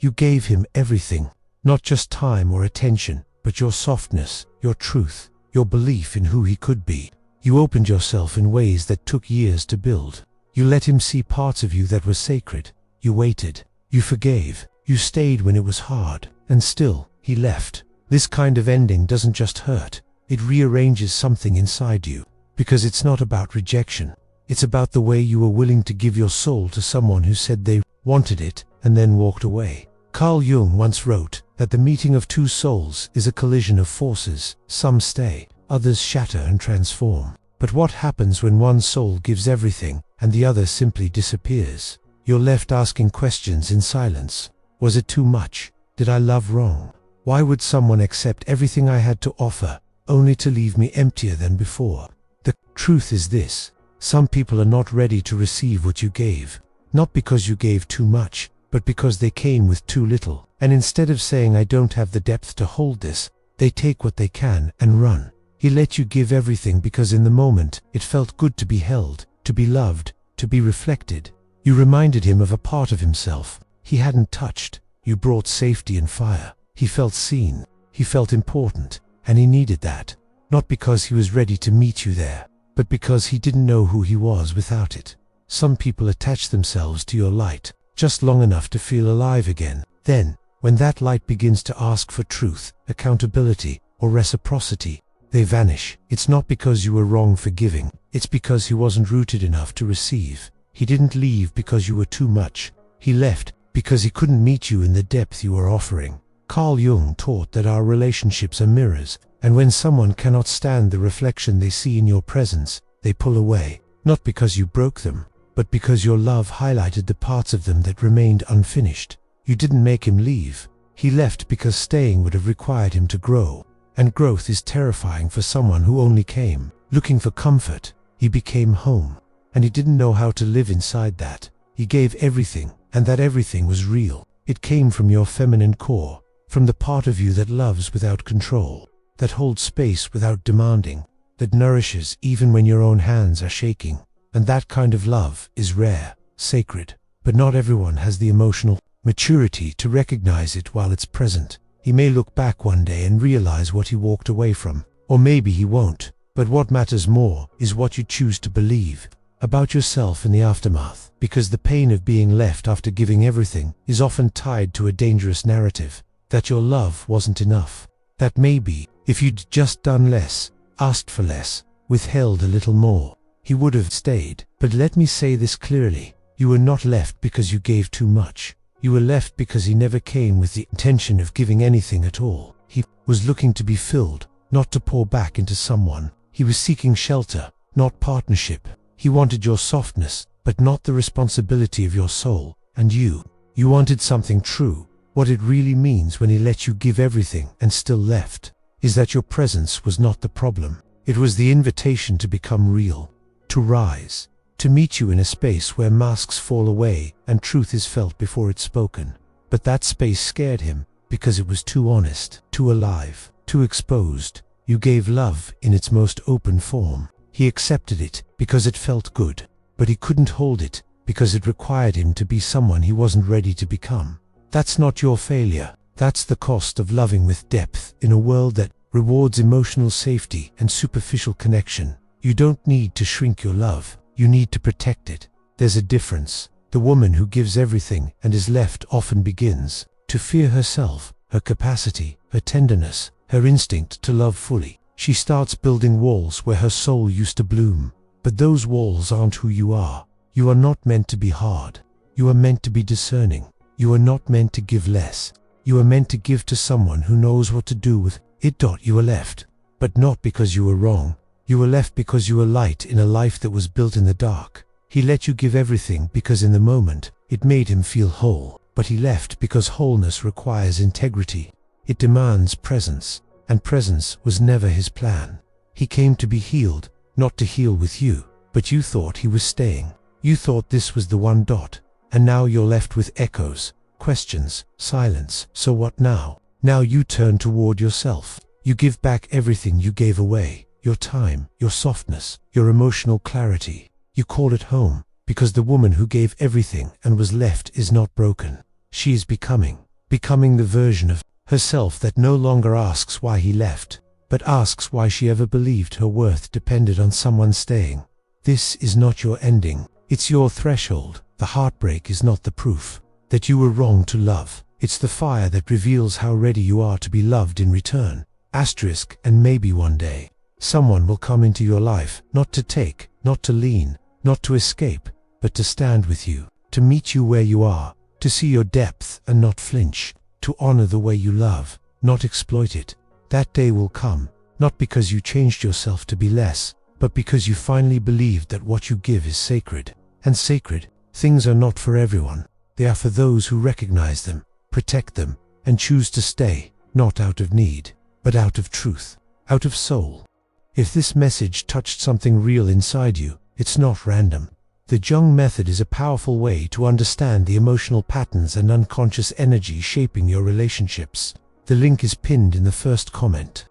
You gave him everything, not just time or attention, but your softness, your truth, your belief in who he could be. You opened yourself in ways that took years to build. You let him see parts of you that were sacred. You waited. You forgave. You stayed when it was hard. And still, he left. This kind of ending doesn't just hurt. It rearranges something inside you. Because it's not about rejection. It's about the way you were willing to give your soul to someone who said they wanted it and then walked away. Carl Jung once wrote that the meeting of two souls is a collision of forces. Some stay, others shatter and transform. But what happens when one soul gives everything and the other simply disappears? You're left asking questions in silence. Was it too much? Did I love wrong? Why would someone accept everything I had to offer, only to leave me emptier than before? The truth is this: some people are not ready to receive what you gave. Not because you gave too much, but because they came with too little. And instead of saying, "I don't have the depth to hold this," they take what they can and run. He let you give everything because in the moment it felt good to be held, to be loved, to be reflected. You reminded him of a part of himself he hadn't touched. You brought safety and fire. He felt seen. He felt important. And he needed that. Not because he was ready to meet you there, but because he didn't know who he was without it. Some people attach themselves to your light just long enough to feel alive again. Then, when that light begins to ask for truth, accountability, or reciprocity, they vanish. It's not because you were wrong for giving. It's because he wasn't rooted enough to receive. He didn't leave because you were too much. He left because he couldn't meet you in the depth you were offering. Carl Jung taught that our relationships are mirrors, and when someone cannot stand the reflection they see in your presence, they pull away. Not because you broke them, but because your love highlighted the parts of them that remained unfinished. You didn't make him leave. He left because staying would have required him to grow. And growth is terrifying for someone who only came looking for comfort. He became home, and he didn't know how to live inside that. He gave everything, and that everything was real. It came from your feminine core, from the part of you that loves without control, that holds space without demanding, that nourishes even when your own hands are shaking. And that kind of love is rare, sacred, but not everyone has the emotional maturity to recognize it while it's present. He may look back one day and realize what he walked away from, or maybe he won't. But what matters more is what you choose to believe about yourself in the aftermath, because the pain of being left after giving everything is often tied to a dangerous narrative, that your love wasn't enough, that maybe, if you'd just done less, asked for less, withheld a little more, he would have stayed. But let me say this clearly: you were not left because you gave too much. You were left because he never came with the intention of giving anything at all. He was looking to be filled, not to pour back into someone. He was seeking shelter, not partnership. He wanted your softness, but not the responsibility of your soul. And you wanted something true. What it really means when he let you give everything and still left is that your presence was not the problem. It was the invitation to become real, to rise, to meet you in a space where masks fall away and truth is felt before it's spoken. But that space scared him because it was too honest, too alive, too exposed. You gave love in its most open form. He accepted it because it felt good, but he couldn't hold it because it required him to be someone he wasn't ready to become. That's not your failure. That's the cost of loving with depth in a world that rewards emotional safety and superficial connection. You don't need to shrink your love. You need to protect it. There's a difference. The woman who gives everything and is left often begins to fear herself, her capacity, her tenderness, her instinct to love fully. She starts building walls where her soul used to bloom. But those walls aren't who you are. You are not meant to be hard. You are meant to be discerning. You are not meant to give less. You are meant to give to someone who knows what to do with it. You were left, but not because you were wrong. You were left because you were light in a life that was built in the dark. He let you give everything because in the moment it made him feel whole. But he left because wholeness requires integrity. It demands presence, and presence was never his plan. He came to be healed, not to heal with you. But you thought he was staying. You thought this was the one dot. And now you're left with echoes, questions, silence. So what now? Now you turn toward yourself. You give back everything you gave away. Your time, your softness, your emotional clarity. You call it home, because the woman who gave everything and was left is not broken. She is becoming. becoming the version of herself that no longer asks why he left, but asks why she ever believed her worth depended on someone staying. This is not your ending, it's your threshold. The heartbreak is not the proof that you were wrong to love. It's the fire that reveals how ready you are to be loved in return. Asterisk, and maybe one day, someone will come into your life, not to take, not to lean, not to escape, but to stand with you, to meet you where you are, to see your depth and not flinch, to honor the way you love, not exploit it. That day will come, not because you changed yourself to be less, but because you finally believed that what you give is sacred. And sacred things are not for everyone. They are for those who recognize them, protect them, and choose to stay, not out of need, but out of truth, out of soul. If this message touched something real inside you, it's not random. The Jung Method is a powerful way to understand the emotional patterns and unconscious energy shaping your relationships. The link is pinned in the first comment.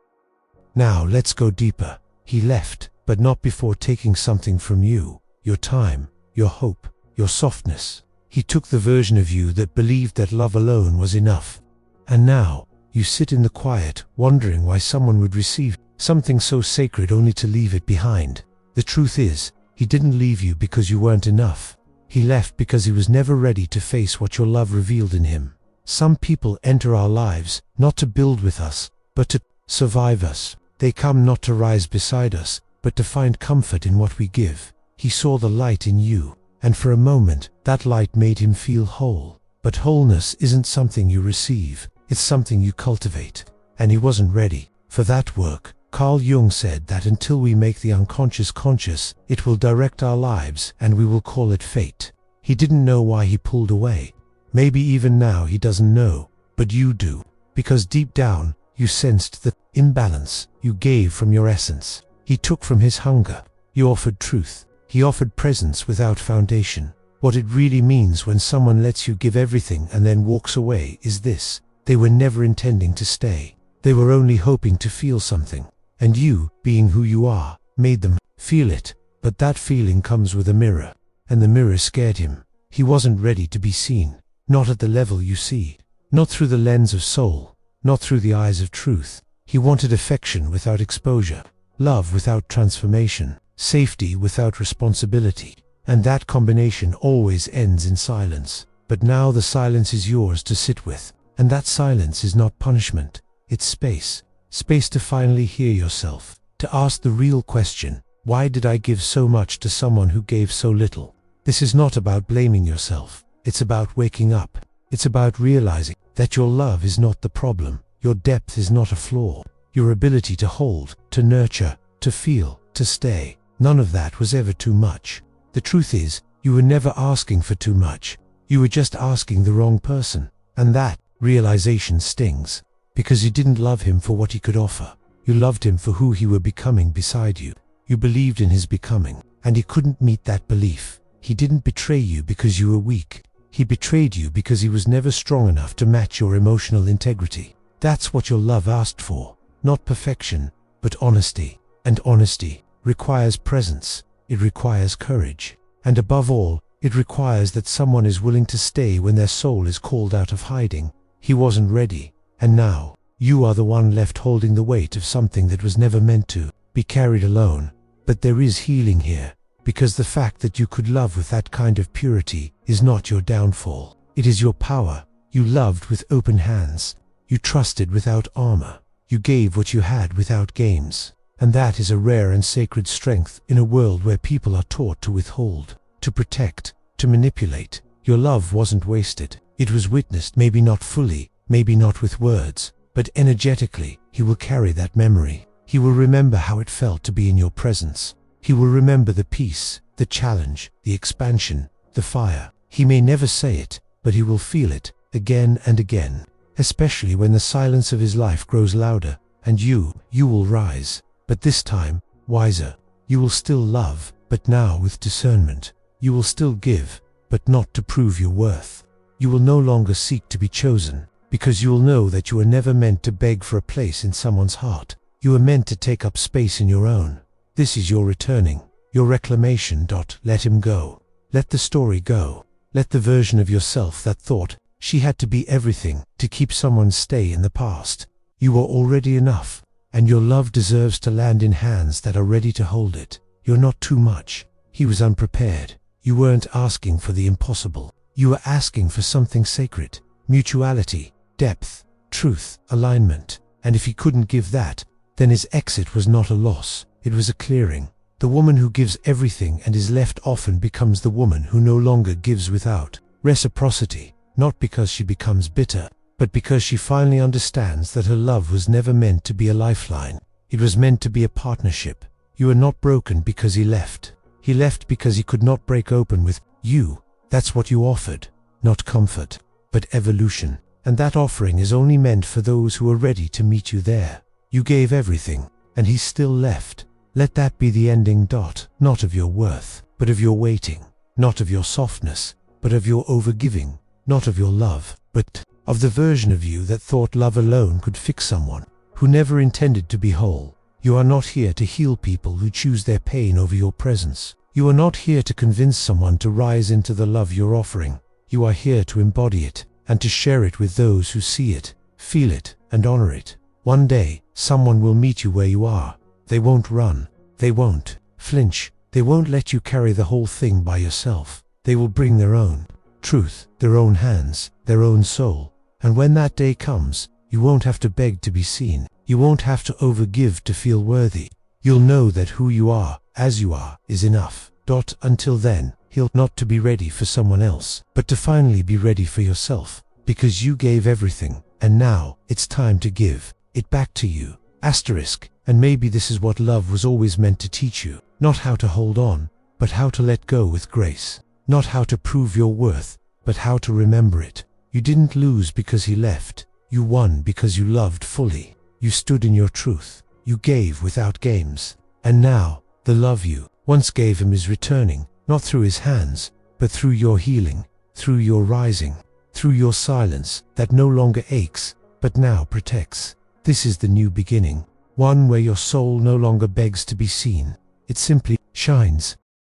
Now let's go deeper. He left, but not before taking something from you: your time, your hope, your softness. He took the version of you that believed that love alone was enough. And now, you sit in the quiet, wondering why someone would receive something so sacred only to leave it behind. The truth is, he didn't leave you because you weren't enough. He left because he was never ready to face what your love revealed in him. Some people enter our lives, not to build with us, but to survive us. They come not to rise beside us, but to find comfort in what we give. He saw the light in you, and for a moment, that light made him feel whole. But wholeness isn't something you receive, it's something you cultivate. And he wasn't ready for that work. Carl Jung said that until we make the unconscious conscious, it will direct our lives, and we will call it fate. He didn't know why he pulled away. Maybe even now he doesn't know, but you do. Because deep down, you sensed the imbalance. You gave from your essence. He took from his hunger. You offered truth. He offered presence without foundation. What it really means when someone lets you give everything and then walks away is this: they were never intending to stay. They were only hoping to feel something. And you, being who you are, made them feel it. But that feeling comes with a mirror. And the mirror scared him. He wasn't ready to be seen. Not at the level you see. Not through the lens of soul. Not through the eyes of truth. He wanted affection without exposure. Love without transformation. Safety without responsibility. And that combination always ends in silence. But now the silence is yours to sit with. And that silence is not punishment. It's space. Space to finally hear yourself. To ask the real question: why did I give so much to someone who gave so little? This is not about blaming yourself. It's about waking up. It's about realizing that your love is not the problem. Your depth is not a flaw. Your ability to hold, to nurture, to feel, to stay. None of that was ever too much. The truth is, you were never asking for too much. You were just asking the wrong person. And that realization stings. Because you didn't love him for what he could offer. You loved him for who he were becoming beside you. You believed in his becoming. And he couldn't meet that belief. He didn't betray you because you were weak. He betrayed you because he was never strong enough to match your emotional integrity. That's what your love asked for. Not perfection, but honesty. And honesty requires presence. It requires courage. And above all, it requires that someone is willing to stay when their soul is called out of hiding. He wasn't ready. And now, you are the one left holding the weight of something that was never meant to be carried alone. But there is healing here. Because the fact that you could love with that kind of purity is not your downfall. It is your power. You loved with open hands. You trusted without armor. You gave what you had without games. And that is a rare and sacred strength in a world where people are taught to withhold, to protect, to manipulate. Your love wasn't wasted. It was witnessed, maybe not fully, maybe not with words, but energetically. He will carry that memory. He will remember how it felt to be in your presence. He will remember the peace, the challenge, the expansion, the fire. He may never say it, but he will feel it again and again, especially when the silence of his life grows louder, and you will rise. But this time, wiser. You will still love, but now with discernment. You will still give, but not to prove your worth. You will no longer seek to be chosen, because you will know that you are never meant to beg for a place in someone's heart. You are meant to take up space in your own. This is your returning, your reclamation. Let him go. Let the story go. Let the version of yourself that thought She had to be everything to keep someone stay in the past. You are already enough, and your love deserves to land in hands that are ready to hold it. You're not too much. He was unprepared. You weren't asking for the impossible. You were asking for something sacred. Mutuality, depth, truth, alignment. And if he couldn't give that, then his exit was not a loss. It was a clearing. The woman who gives everything and is left often becomes the woman who no longer gives without reciprocity, not because she becomes bitter, but because she finally understands that her love was never meant to be a lifeline. It was meant to be a partnership. You are not broken because he left. He left because he could not break open with you. That's what you offered. Not comfort, but evolution. And that offering is only meant for those who are ready to meet you there. You gave everything, and he still left. Let that be the ending dot, not of your worth, but of your waiting, not of your softness, but of your overgiving, not of your love, but of the version of you that thought love alone could fix someone, who never intended to be whole. You are not here to heal people who choose their pain over your presence. You are not here to convince someone to rise into the love you're offering. You are here to embody it, and to share it with those who see it, feel it, and honor it. One day, someone will meet you where you are. They won't run. They won't flinch. They won't let you carry the whole thing by yourself. They will bring their own truth, their own hands, their own soul. And when that day comes, you won't have to beg to be seen. You won't have to overgive to feel worthy. You'll know that who you are, as you are, is enough. Until then, he'll not to be ready for someone else, but to finally be ready for yourself. Because you gave everything, and now, it's time to give it back to you. And maybe this is what love was always meant to teach you. Not how to hold on, but how to let go with grace. Not how to prove your worth, but how to remember it. You didn't lose because he left. You won because you loved fully. You stood in your truth. You gave without games. And now, the love you once gave him is returning, not through his hands, but through your healing, through your rising, through your silence that no longer aches, but now protects. This is the new beginning, one where your soul no longer begs to be seen. It simply shines.